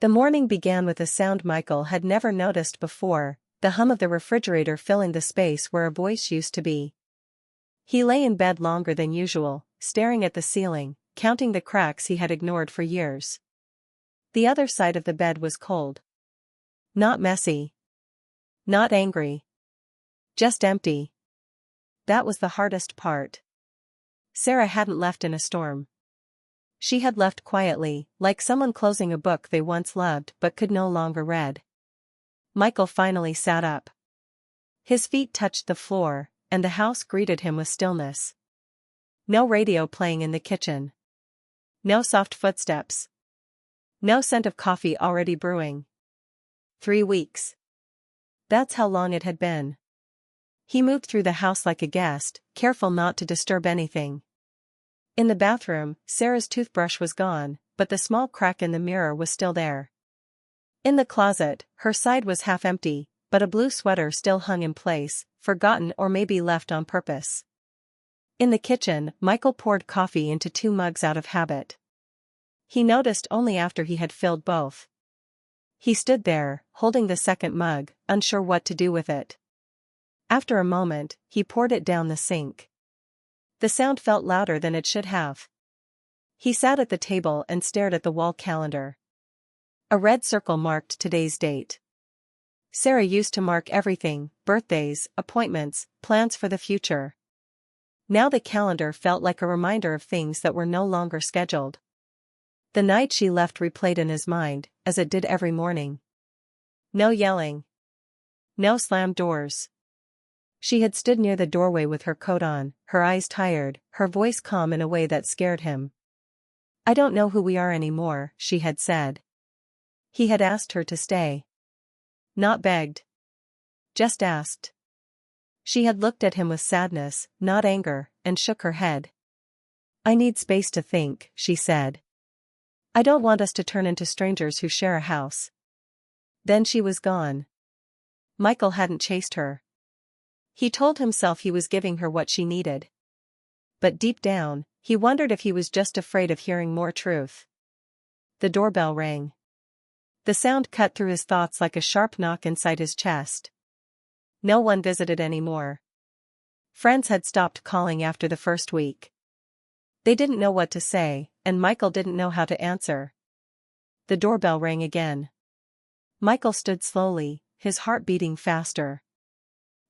The morning began with a sound Michael had never noticed before, the hum of the refrigerator filling the space where a voice used to be. He lay in bed longer than usual, staring at the ceiling, counting the cracks he had ignored for years. The other side of the bed was cold. Not messy. Not angry. Just empty. That was the hardest part. Sarah hadn't left in a storm. She had left quietly, like someone closing a book they once loved but could no longer read. Michael finally sat up. His feet touched the floor, and the house greeted him with stillness. No radio playing in the kitchen. No soft footsteps. No scent of coffee already brewing. 3 weeks. That's how long it had been. He moved through the house like a guest, careful not to disturb anything. In the bathroom, Sarah's toothbrush was gone, but the small crack in the mirror was still there. In the closet, her side was half empty, but a blue sweater still hung in place, forgotten or maybe left on purpose. In the kitchen, Michael poured coffee into 2 mugs out of habit. He noticed only after he had filled both. He stood there, holding the second mug, unsure what to do with it. After a moment, he poured it down the sink. The sound felt louder than it should have. He sat at the table and stared at the wall calendar. A red circle marked today's date. Sarah used to mark everything: birthdays, appointments, plans for the future. Now the calendar felt like a reminder of things that were no longer scheduled. The night she left replayed in his mind, as it did every morning. No yelling. No slammed doors. She had stood near the doorway with her coat on, her eyes tired, her voice calm in a way that scared him. "I don't know who we are anymore," she had said. He had asked her to stay. Not begged. Just asked. She had looked at him with sadness, not anger, and shook her head. "I need space to think," she said. "I don't want us to turn into strangers who share a house." Then she was gone. Michael hadn't chased her. He told himself he was giving her what she needed. But deep down, he wondered if he was just afraid of hearing more truth. The doorbell rang. The sound cut through his thoughts like a sharp knock inside his chest. No one visited anymore. Friends had stopped calling after the first week. They didn't know what to say, and Michael didn't know how to answer. The doorbell rang again. Michael stood slowly, his heart beating faster.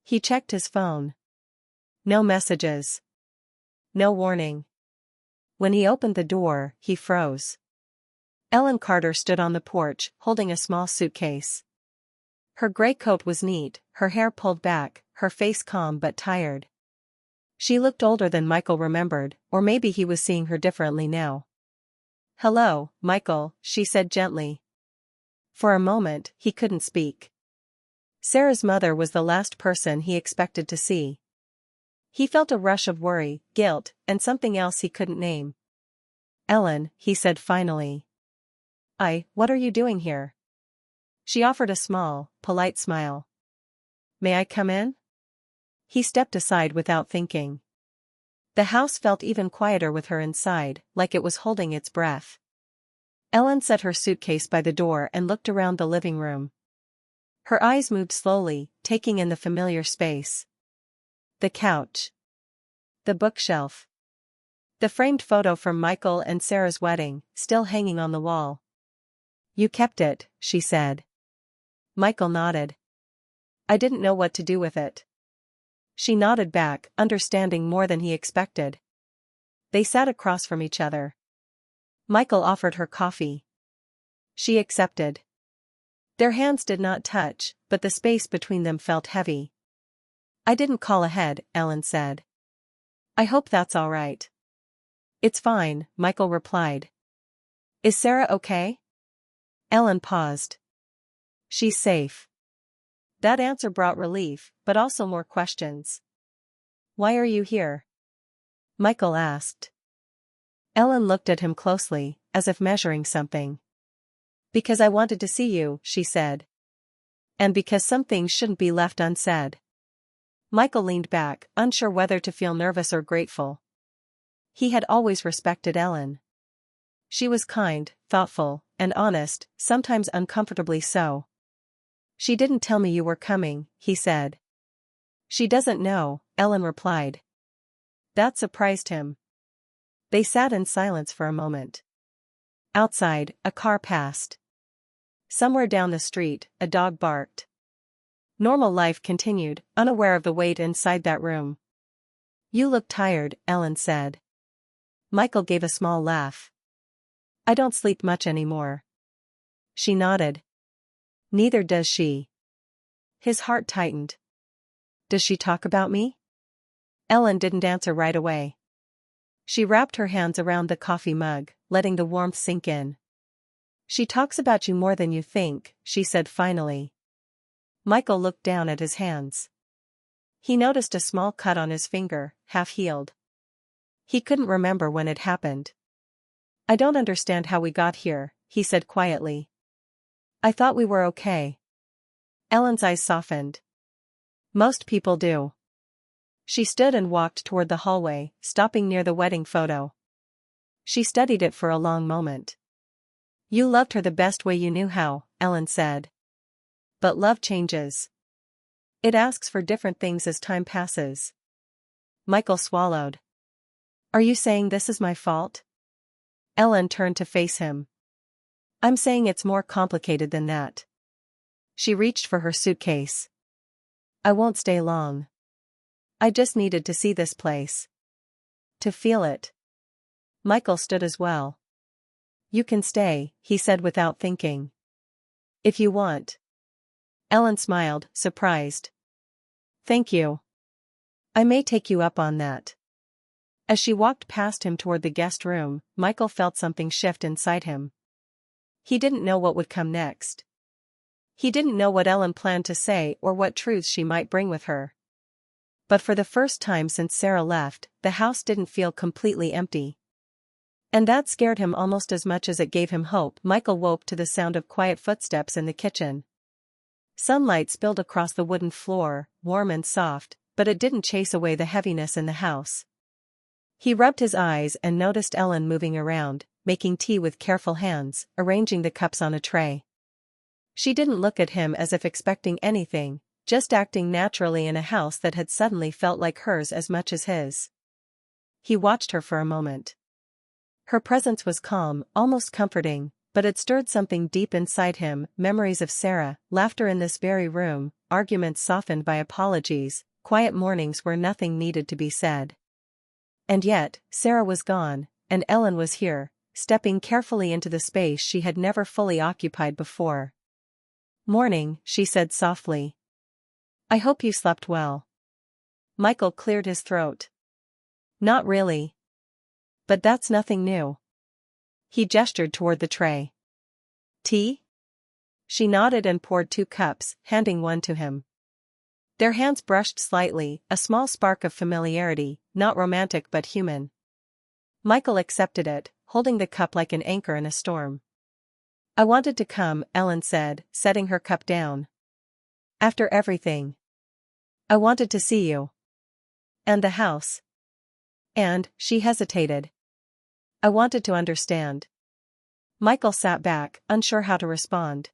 He checked his phone. No messages. No warning. When he opened the door, he froze. Ellen Carter stood on the porch, holding a small suitcase. Her gray coat was neat, her hair pulled back, her face calm but tired. She looked older than Michael remembered, or maybe he was seeing her differently now. "Hello, Michael," she said gently. For a moment, he couldn't speak. Sarah's mother was the last person he expected to see. He felt a rush of worry, guilt, and something else he couldn't name. "Ellen," he said finally. What are you doing here?" She offered a small, polite smile. "May I come in?" He stepped aside without thinking. The house felt even quieter with her inside, like it was holding its breath. Ellen set her suitcase by the door and looked around the living room. Her eyes moved slowly, taking in the familiar space. The couch. The bookshelf. The framed photo from Michael and Sarah's wedding, still hanging on the wall. "You kept it," she said. Michael nodded. "I didn't know what to do with it." She nodded back, understanding more than he expected. They sat across from each other. Michael offered her coffee. She accepted. Their hands did not touch, but the space between them felt heavy. "I didn't call ahead," Ellen said. "I hope that's all right." "It's fine," Michael replied. "Is Sarah okay?" Ellen paused. "She's safe." That answer brought relief, but also more questions. "Why are you here?" Michael asked. Ellen looked at him closely, as if measuring something. "Because I wanted to see you," she said. "And because some things shouldn't be left unsaid." Michael leaned back, unsure whether to feel nervous or grateful. He had always respected Ellen. She was kind, thoughtful, and honest, sometimes uncomfortably so. "She didn't tell me you were coming," he said. "She doesn't know," Ellen replied. That surprised him. They sat in silence for a moment. Outside, a car passed. Somewhere down the street, a dog barked. Normal life continued, unaware of the weight inside that room. "You look tired," Ellen said. Michael gave a small laugh. "I don't sleep much anymore." She nodded. "Neither does she." His heart tightened. "Does she talk about me?" Ellen didn't answer right away. She wrapped her hands around the coffee mug, letting the warmth sink in. "She talks about you more than you think," she said finally. Michael looked down at his hands. He noticed a small cut on his finger, half-healed. He couldn't remember when it happened. "I don't understand how we got here," he said quietly. "I thought we were okay." Ellen's eyes softened. "Most people do." She stood and walked toward the hallway, stopping near the wedding photo. She studied it for a long moment. "You loved her the best way you knew how," Ellen said. "But love changes. It asks for different things as time passes." Michael swallowed. "Are you saying this is my fault?" Ellen turned to face him. "I'm saying it's more complicated than that." She reached for her suitcase. "I won't stay long. I just needed to see this place. To feel it." Michael stood as well. "You can stay," he said without thinking. "If you want." Ellen smiled, surprised. "Thank you. I may take you up on that." As she walked past him toward the guest room, Michael felt something shift inside him. He didn't know what would come next. He didn't know what Ellen planned to say or what truths she might bring with her. But for the first time since Sarah left, the house didn't feel completely empty. And that scared him almost as much as it gave him hope. Michael woke to the sound of quiet footsteps in the kitchen. Sunlight spilled across the wooden floor, warm and soft, but it didn't chase away the heaviness in the house. He rubbed his eyes and noticed Ellen moving around, making tea with careful hands, arranging the cups on a tray. She didn't look at him as if expecting anything, just acting naturally in a house that had suddenly felt like hers as much as his. He watched her for a moment. Her presence was calm, almost comforting, but it stirred something deep inside him, memories of Sarah, laughter in this very room, arguments softened by apologies, quiet mornings where nothing needed to be said. And yet, Sarah was gone, and Ellen was here, stepping carefully into the space she had never fully occupied before. "Morning," she said softly. "I hope you slept well." Michael cleared his throat. "Not really. But that's nothing new." He gestured toward the tray. "Tea?" She nodded and poured 2 cups, handing one to him. Their hands brushed slightly, a small spark of familiarity, not romantic but human. Michael accepted it, holding the cup like an anchor in a storm. "I wanted to come," Ellen said, setting her cup down. "After everything. I wanted to see you. And the house. And," she hesitated. "I wanted to understand." Michael sat back, unsure how to respond.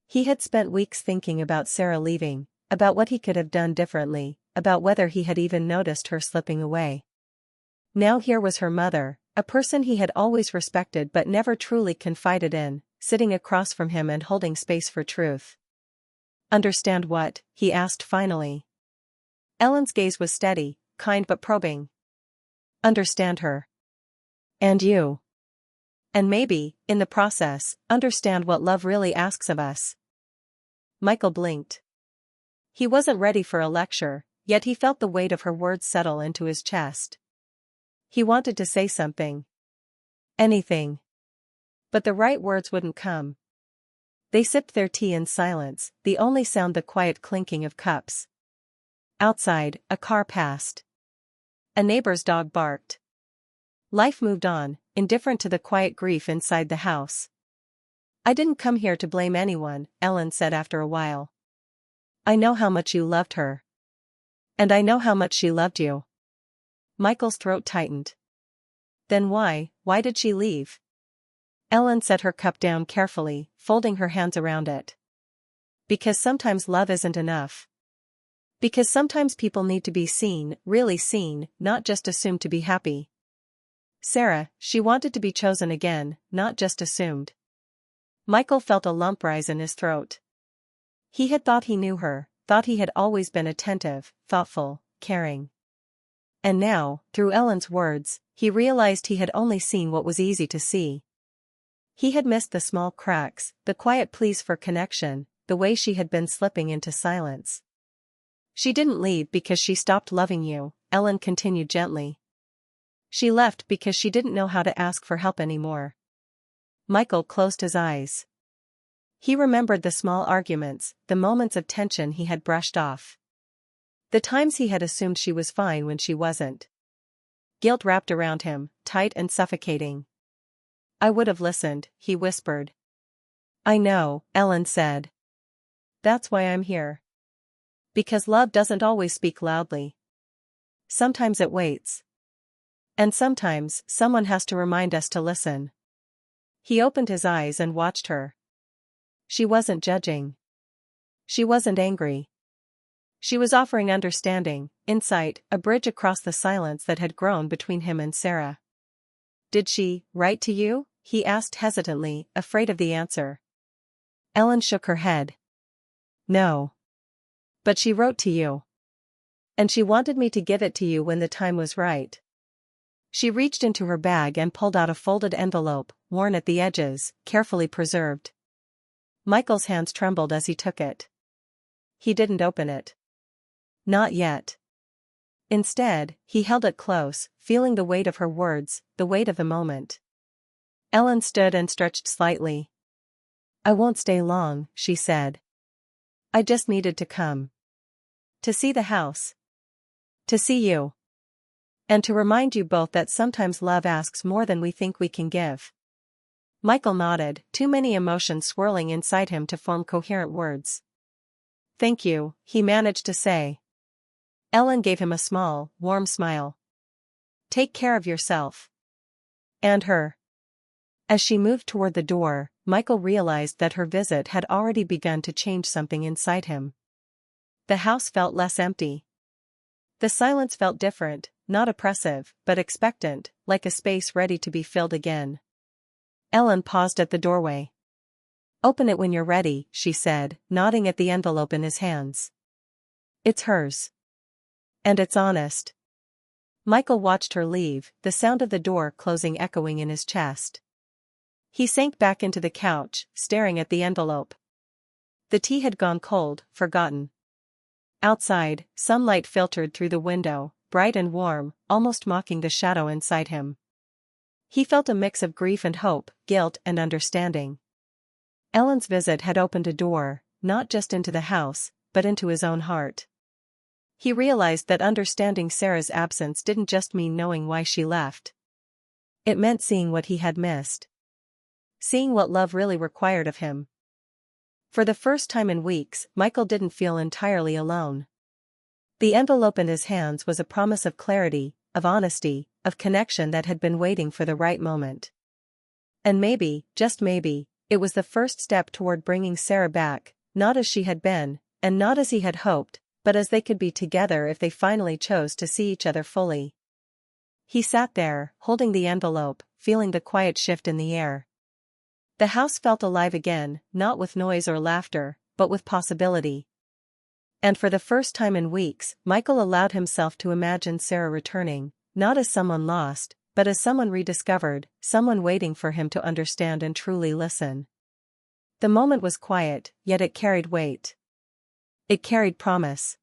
He had spent weeks thinking about Sarah leaving, about what he could have done differently, about whether he had even noticed her slipping away. Now here was her mother, a person he had always respected but never truly confided in, sitting across from him and holding space for truth. "Understand what?" he asked finally. Ellen's gaze was steady, kind but probing. "Understand her. And you. And maybe, in the process, understand what love really asks of us." Michael blinked. He wasn't ready for a lecture, yet he felt the weight of her words settle into his chest. He wanted to say something. Anything. But the right words wouldn't come. They sipped their tea in silence, the only sound the quiet clinking of cups. Outside, a car passed. A neighbor's dog barked. Life moved on, indifferent to the quiet grief inside the house. "I didn't come here to blame anyone," Ellen said after a while. "I know how much you loved her. And I know how much she loved you." Michael's throat tightened. "Then why did she leave?" Ellen set her cup down carefully, folding her hands around it. Because sometimes love isn't enough. Because sometimes people need to be seen, really seen, not just assumed to be happy. Sarah, she wanted to be chosen again, not just assumed. Michael felt a lump rise in his throat. He had thought he knew her, thought he had always been attentive, thoughtful, caring. And now, through Ellen's words, he realized he had only seen what was easy to see. He had missed the small cracks, the quiet pleas for connection, the way she had been slipping into silence. She didn't leave because she stopped loving you, Ellen continued gently. She left because she didn't know how to ask for help anymore. Michael closed his eyes. He remembered the small arguments, the moments of tension he had brushed off. The times he had assumed she was fine when she wasn't. Guilt wrapped around him, tight and suffocating. I would have listened, he whispered. I know, Ellen said. That's why I'm here. Because love doesn't always speak loudly. Sometimes it waits. And sometimes, someone has to remind us to listen. He opened his eyes and watched her. She wasn't judging. She wasn't angry. She was offering understanding, insight, a bridge across the silence that had grown between him and Sarah. Did she write to you? He asked hesitantly, afraid of the answer. Ellen shook her head. No. But she wrote to you. And she wanted me to give it to you when the time was right. She reached into her bag and pulled out a folded envelope, worn at the edges, carefully preserved. Michael's hands trembled as he took it. He didn't open it. Not yet. Instead, he held it close, feeling the weight of her words, the weight of the moment. Ellen stood and stretched slightly. I won't stay long, she said. I just needed to come. To see the house. To see you. And to remind you both that sometimes love asks more than we think we can give. Michael nodded, too many emotions swirling inside him to form coherent words. Thank you, he managed to say. Ellen gave him a small, warm smile. Take care of yourself. And her. As she moved toward the door, Michael realized that her visit had already begun to change something inside him. The house felt less empty. The silence felt different, not oppressive, but expectant, like a space ready to be filled again. Ellen paused at the doorway. Open it when you're ready, she said, nodding at the envelope in his hands. It's hers. And it's honest. Michael watched her leave, the sound of the door closing echoing in his chest. He sank back into the couch, staring at the envelope. The tea had gone cold, forgotten. Outside, sunlight filtered through the window, bright and warm, almost mocking the shadow inside him. He felt a mix of grief and hope, guilt and understanding. Ellen's visit had opened a door, not just into the house, but into his own heart. He realized that understanding Sarah's absence didn't just mean knowing why she left. It meant seeing what he had missed. Seeing what love really required of him. For the first time in weeks, Michael didn't feel entirely alone. The envelope in his hands was a promise of clarity, of honesty, of connection that had been waiting for the right moment. And maybe, just maybe, it was the first step toward bringing Sarah back, not as she had been, and not as he had hoped, but as they could be together if they finally chose to see each other fully. He sat there, holding the envelope, feeling the quiet shift in the air. The house felt alive again, not with noise or laughter, but with possibility. And for the first time in weeks, Michael allowed himself to imagine Sarah returning, not as someone lost, but as someone rediscovered, someone waiting for him to understand and truly listen. The moment was quiet, yet it carried weight. It carried promise.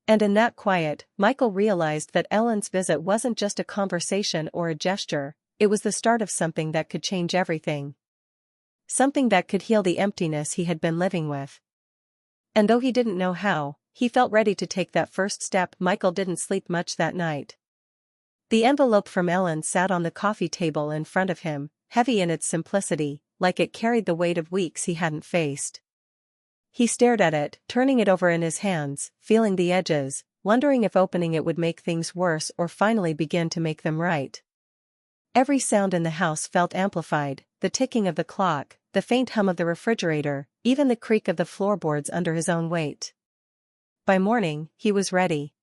And in that quiet, Michael realized that Ellen's visit wasn't just a conversation or a gesture, it was the start of something that could change everything. Something that could heal the emptiness he had been living with. And though he didn't know how, he felt ready to take that first step. Michael didn't sleep much that night. The envelope from Ellen sat on the coffee table in front of him, heavy in its simplicity, like it carried the weight of weeks he hadn't faced. He stared at it, turning it over in his hands, feeling the edges, wondering if opening it would make things worse or finally begin to make them right. Every sound in the house felt amplified, the ticking of the clock, the faint hum of the refrigerator, even the creak of the floorboards under his own weight. By morning, he was ready.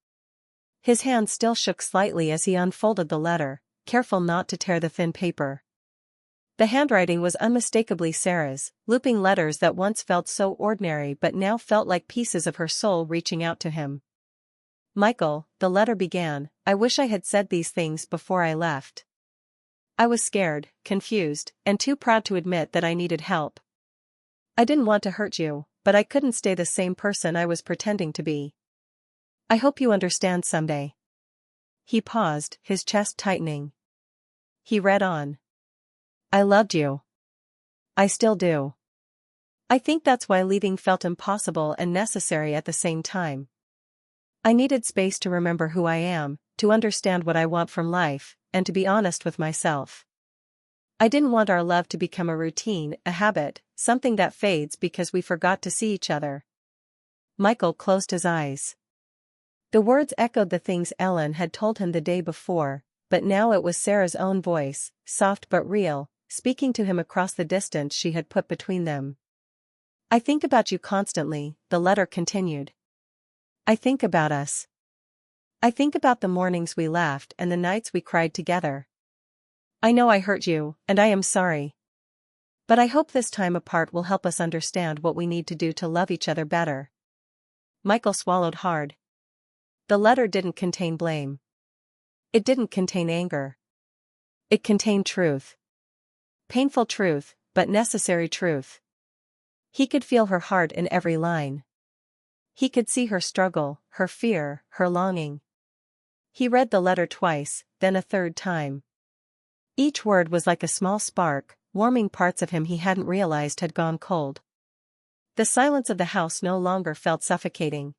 His hand still shook slightly as he unfolded the letter, careful not to tear the thin paper. The handwriting was unmistakably Sarah's, looping letters that once felt so ordinary but now felt like pieces of her soul reaching out to him. "Michael," the letter began, "I wish I had said these things before I left. I was scared, confused, and too proud to admit that I needed help. I didn't want to hurt you, but I couldn't stay the same person I was pretending to be. I hope you understand someday." He paused, his chest tightening. He read on. "I loved you. I still do. I think that's why leaving felt impossible and necessary at the same time. I needed space to remember who I am, to understand what I want from life, and to be honest with myself. I didn't want our love to become a routine, a habit, something that fades because we forgot to see each other." Michael closed his eyes. The words echoed the things Ellen had told him the day before, but now it was Sarah's own voice, soft but real, speaking to him across the distance she had put between them. "I think about you constantly," the letter continued. "I think about us. I think about the mornings we laughed and the nights we cried together. I know I hurt you, and I am sorry. But I hope this time apart will help us understand what we need to do to love each other better." Michael swallowed hard. The letter didn't contain blame. It didn't contain anger. It contained truth. Painful truth, but necessary truth. He could feel her heart in every line. He could see her struggle, her fear, her longing. He read the letter twice, then a third time. Each word was like a small spark, warming parts of him he hadn't realized had gone cold. The silence of the house no longer felt suffocating.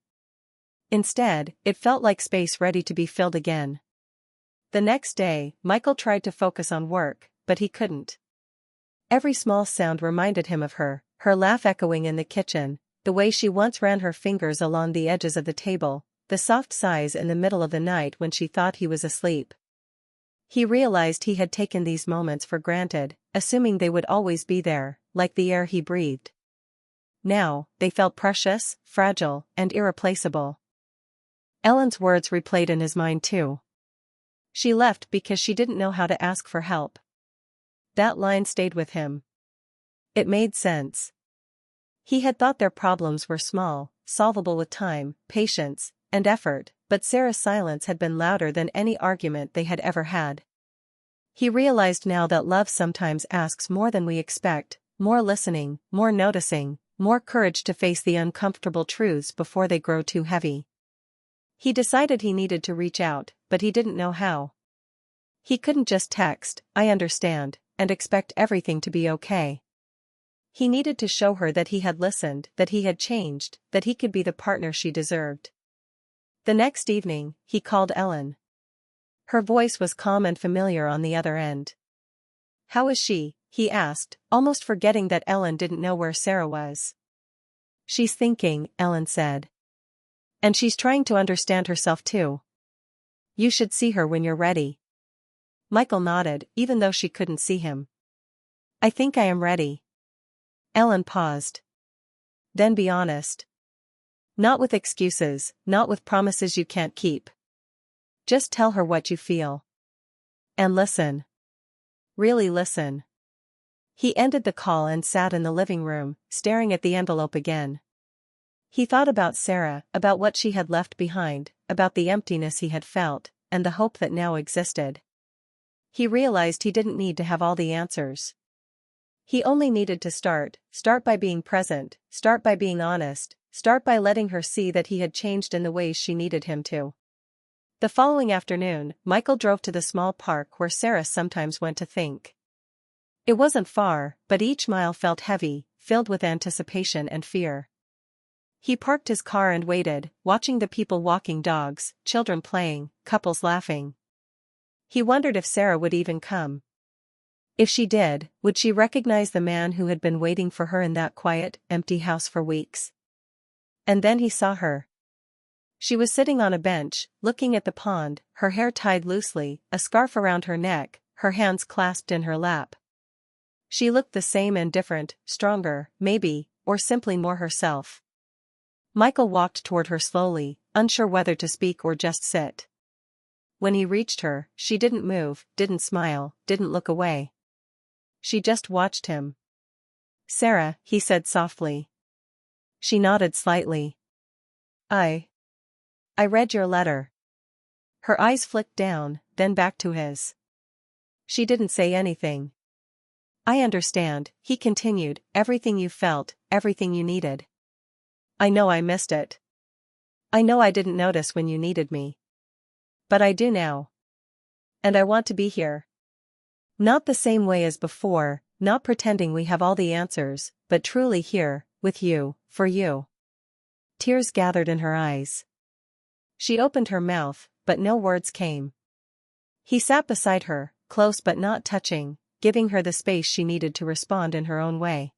Instead, it felt like space ready to be filled again. The next day, Michael tried to focus on work, but he couldn't. Every small sound reminded him of her laugh echoing in the kitchen, the way she once ran her fingers along the edges of the table, the soft sighs in the middle of the night when she thought he was asleep. He realized he had taken these moments for granted, assuming they would always be there, like the air he breathed. Now, they felt precious, fragile, and irreplaceable. Ellen's words replayed in his mind too. "She left because she didn't know how to ask for help." That line stayed with him. It made sense. He had thought their problems were small, solvable with time, patience, and effort, but Sarah's silence had been louder than any argument they had ever had. He realized now that love sometimes asks more than we expect, more listening, more noticing, more courage to face the uncomfortable truths before they grow too heavy. He decided he needed to reach out, but he didn't know how. He couldn't just text, "I understand," and expect everything to be okay. He needed to show her that he had listened, that he had changed, that he could be the partner she deserved. The next evening, he called Ellen. Her voice was calm and familiar on the other end. "How is she?" he asked, almost forgetting that Ellen didn't know where Sarah was. "She's thinking," Ellen said. "And she's trying to understand herself too. You should see her when you're ready." Michael nodded, even though she couldn't see him. "I think I am ready." Ellen paused. "Then be honest. Not with excuses, not with promises you can't keep. Just tell her what you feel. And listen. Really listen." He ended the call and sat in the living room, staring at the envelope again. He thought about Sarah, about what she had left behind, about the emptiness he had felt, and the hope that now existed. He realized he didn't need to have all the answers. He only needed to start by being present, start by being honest, start by letting her see that he had changed in the ways she needed him to. The following afternoon, Michael drove to the small park where Sarah sometimes went to think. It wasn't far, but each mile felt heavy, filled with anticipation and fear. He parked his car and waited, watching the people walking dogs, children playing, couples laughing. He wondered if Sarah would even come. If she did, would she recognize the man who had been waiting for her in that quiet, empty house for weeks? And then he saw her. She was sitting on a bench, looking at the pond, her hair tied loosely, a scarf around her neck, her hands clasped in her lap. She looked the same and different, stronger, maybe, or simply more herself. Michael walked toward her slowly, unsure whether to speak or just sit. When he reached her, she didn't move, didn't smile, didn't look away. She just watched him. "Sarah," he said softly. She nodded slightly. I read your letter." Her eyes flicked down, then back to his. She didn't say anything. "I understand," he continued, "everything you felt, everything you needed. I know I missed it. I know I didn't notice when you needed me. But I do now. And I want to be here. Not the same way as before, not pretending we have all the answers, but truly here, with you, for you." Tears gathered in her eyes. She opened her mouth, but no words came. He sat beside her, close but not touching, giving her the space she needed to respond in her own way.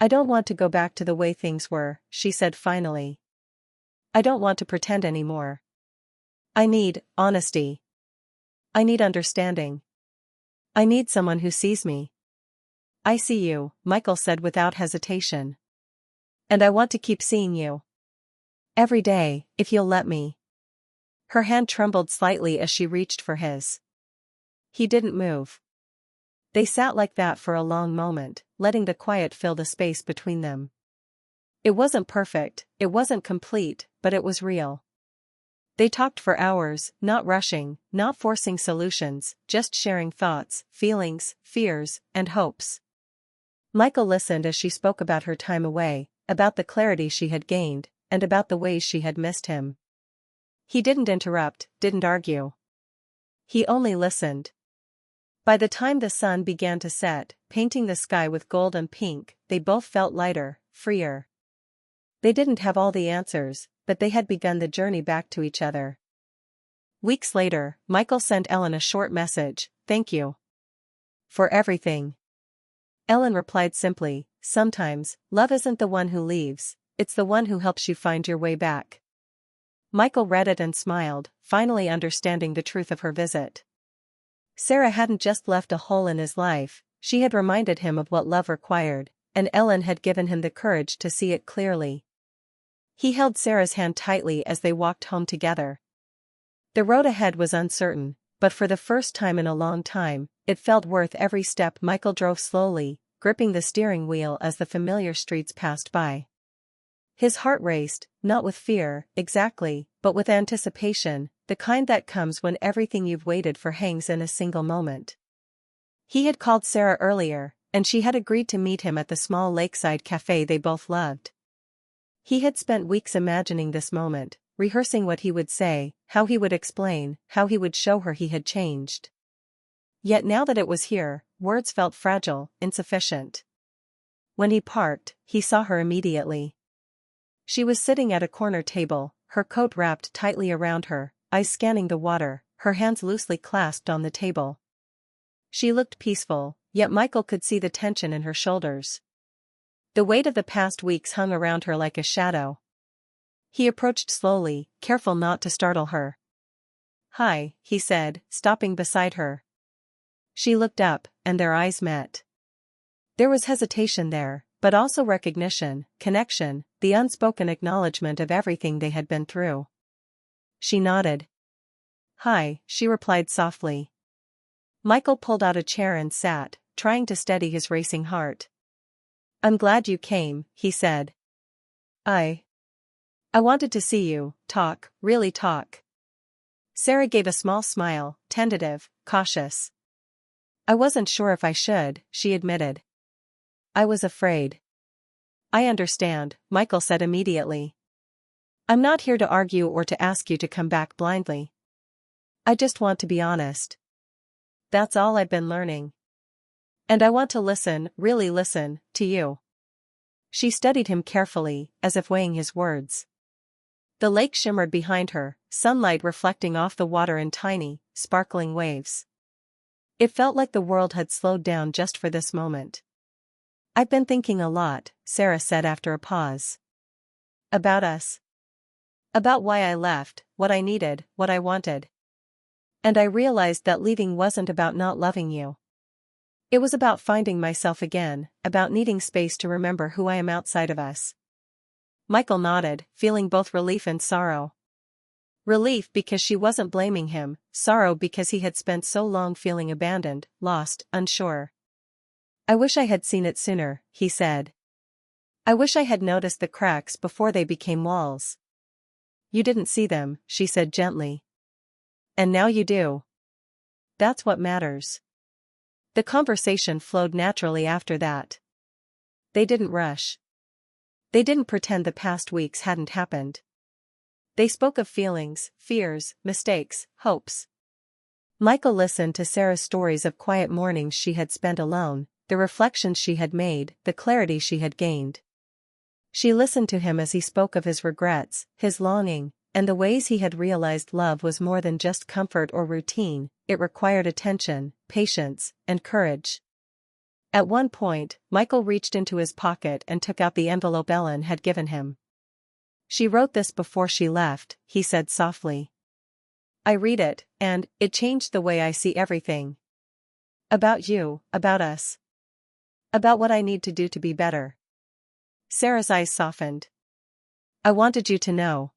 "I don't want to go back to the way things were," she said finally. "I don't want to pretend anymore. I need honesty. I need understanding. I need someone who sees me." "I see you," Michael said without hesitation. "And I want to keep seeing you. Every day, if you'll let me." Her hand trembled slightly as she reached for his. He didn't move. They sat like that for a long moment, letting the quiet fill the space between them. It wasn't perfect, it wasn't complete, but it was real. They talked for hours, not rushing, not forcing solutions, just sharing thoughts, feelings, fears, and hopes. Michael listened as she spoke about her time away, about the clarity she had gained, and about the ways she had missed him. He didn't interrupt, didn't argue. He only listened. By the time the sun began to set, painting the sky with gold and pink, they both felt lighter, freer. They didn't have all the answers, but they had begun the journey back to each other. Weeks later, Michael sent Ellen a short message, "Thank you for everything." Ellen replied simply, "Sometimes, love isn't the one who leaves, it's the one who helps you find your way back." Michael read it and smiled, finally understanding the truth of her visit. Sarah hadn't just left a hole in his life, she had reminded him of what love required, and Ellen had given him the courage to see it clearly. He held Sarah's hand tightly as they walked home together. The road ahead was uncertain, but for the first time in a long time, it felt worth every step. Michael drove slowly, gripping the steering wheel as the familiar streets passed by. His heart raced, not with fear, exactly, but with anticipation, the kind that comes when everything you've waited for hangs in a single moment. He had called Sarah earlier, and she had agreed to meet him at the small lakeside cafe they both loved. He had spent weeks imagining this moment, rehearsing what he would say, how he would explain, how he would show her he had changed. Yet now that it was here, words felt fragile, insufficient. When he parked, he saw her immediately. She was sitting at a corner table, her coat wrapped tightly around her, eyes scanning the water, her hands loosely clasped on the table. She looked peaceful, yet Michael could see the tension in her shoulders. The weight of the past weeks hung around her like a shadow. He approached slowly, careful not to startle her. "Hi," he said, stopping beside her. She looked up, and their eyes met. There was hesitation there, but also recognition, connection, the unspoken acknowledgement of everything they had been through. She nodded. "Hi," she replied softly. Michael pulled out a chair and sat, trying to steady his racing heart. "I'm glad you came," he said. I wanted to see you, talk, really talk." Sarah gave a small smile, tentative, cautious. "I wasn't sure if I should," she admitted. "I was afraid." "I understand," Michael said immediately. "I'm not here to argue or to ask you to come back blindly. I just want to be honest. That's all I've been learning. And I want to listen, really listen, to you." She studied him carefully, as if weighing his words. The lake shimmered behind her, sunlight reflecting off the water in tiny, sparkling waves. It felt like the world had slowed down just for this moment. "I've been thinking a lot," Sarah said after a pause. "About us. About why I left, what I needed, what I wanted. And I realized that leaving wasn't about not loving you. It was about finding myself again, about needing space to remember who I am outside of us. Michael nodded, feeling both relief and sorrow. Relief because she wasn't blaming him, sorrow because he had spent so long feeling abandoned, lost, unsure. I wish I had seen it sooner, he said. I wish I had noticed the cracks before they became walls. You didn't see them, she said gently. And now you do. That's what matters. The conversation flowed naturally after that. They didn't rush. They didn't pretend the past weeks hadn't happened. They spoke of feelings, fears, mistakes, hopes. Michael listened to Sarah's stories of quiet mornings she had spent alone, the reflections she had made, the clarity she had gained. She listened to him as he spoke of his regrets, his longing, and the ways he had realized love was more than just comfort or routine, it required attention, patience, and courage. At one point, Michael reached into his pocket and took out the envelope Ellen had given him. She wrote this before she left, he said softly. I read it, and it changed the way I see everything. About you, about us. About what I need to do to be better. Sarah's eyes softened. I wanted you to know.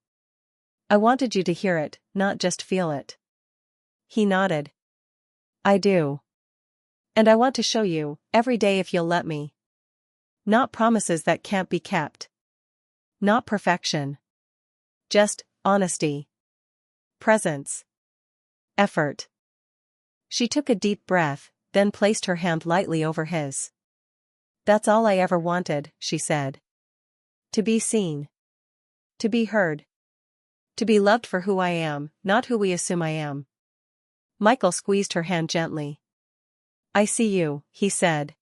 I wanted you to hear it, not just feel it. He nodded. I do. And I want to show you, every day if you'll let me. Not promises that can't be kept. Not perfection. Just honesty. Presence. Effort. She took a deep breath, then placed her hand lightly over his. That's all I ever wanted, she said. To be seen. To be heard. To be loved for who I am, not who we assume I am. Michael squeezed her hand gently. I see you, he said.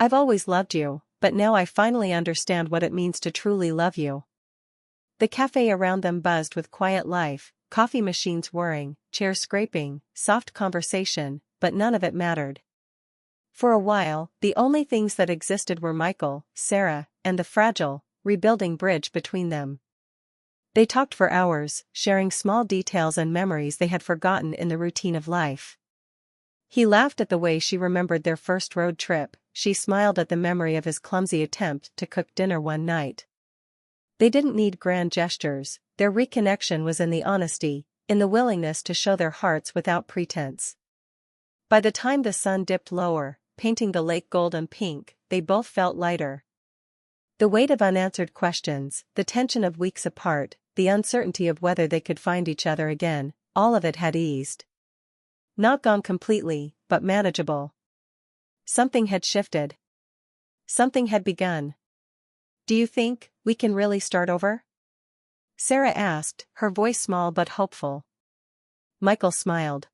I've always loved you, but now I finally understand what it means to truly love you. The cafe around them buzzed with quiet life, coffee machines whirring, chairs scraping, soft conversation, but none of it mattered. For a while, the only things that existed were Michael, Sarah, and the fragile, rebuilding bridge between them. They talked for hours, sharing small details and memories they had forgotten in the routine of life. He laughed at the way she remembered their first road trip, she smiled at the memory of his clumsy attempt to cook dinner one night. They didn't need grand gestures, their reconnection was in the honesty, in the willingness to show their hearts without pretense. By the time the sun dipped lower, painting the lake gold and pink, they both felt lighter. The weight of unanswered questions, the tension of weeks apart, the uncertainty of whether they could find each other again, all of it had eased. Not gone completely, but manageable. Something had shifted. Something had begun. Do you think we can really start over? Sarah asked, her voice small but hopeful. Michael smiled.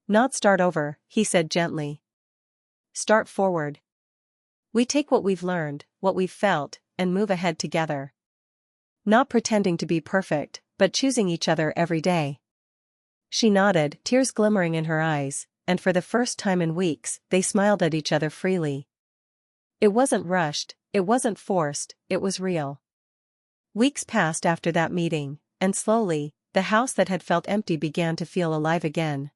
Not start over, he said gently. Start forward. We take what we've learned, what we've felt, and move ahead together. Not pretending to be perfect, but choosing each other every day. She nodded, tears glimmering in her eyes, and for the first time in weeks, they smiled at each other freely. It wasn't rushed, it wasn't forced, it was real. Weeks passed after that meeting, and slowly, the house that had felt empty began to feel alive again.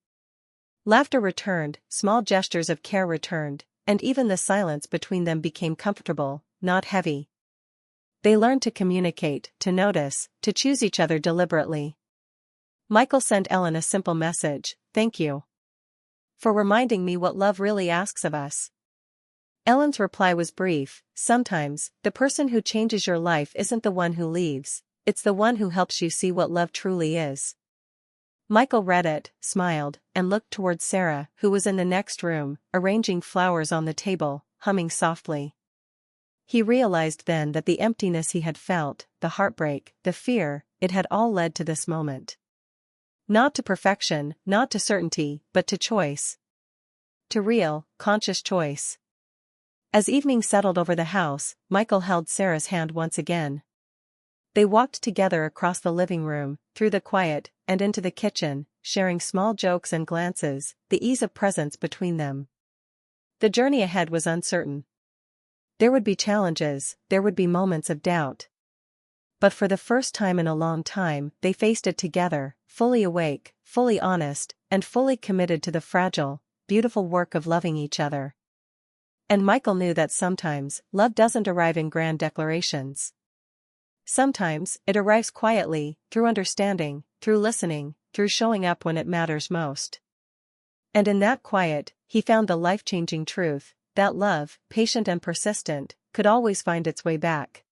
Laughter returned, small gestures of care returned, and even the silence between them became comfortable, not heavy. They learned to communicate, to notice, to choose each other deliberately. Michael sent Ellen a simple message, thank you. For reminding me what love really asks of us. Ellen's reply was brief, sometimes, the person who changes your life isn't the one who leaves, it's the one who helps you see what love truly is. Michael read it, smiled, and looked towards Sarah, who was in the next room, arranging flowers on the table, humming softly. He realized then that the emptiness he had felt, the heartbreak, the fear, it had all led to this moment. Not to perfection, not to certainty, but to choice. To real, conscious choice. As evening settled over the house, Michael held Sarah's hand once again. They walked together across the living room, through the quiet, and into the kitchen, sharing small jokes and glances, the ease of presence between them. The journey ahead was uncertain. There would be challenges, there would be moments of doubt. But for the first time in a long time, they faced it together, fully awake, fully honest, and fully committed to the fragile, beautiful work of loving each other. And Michael knew that sometimes, love doesn't arrive in grand declarations. Sometimes, it arrives quietly, through understanding, through listening, through showing up when it matters most. And in that quiet, he found the life-changing truth, that love, patient and persistent, could always find its way back.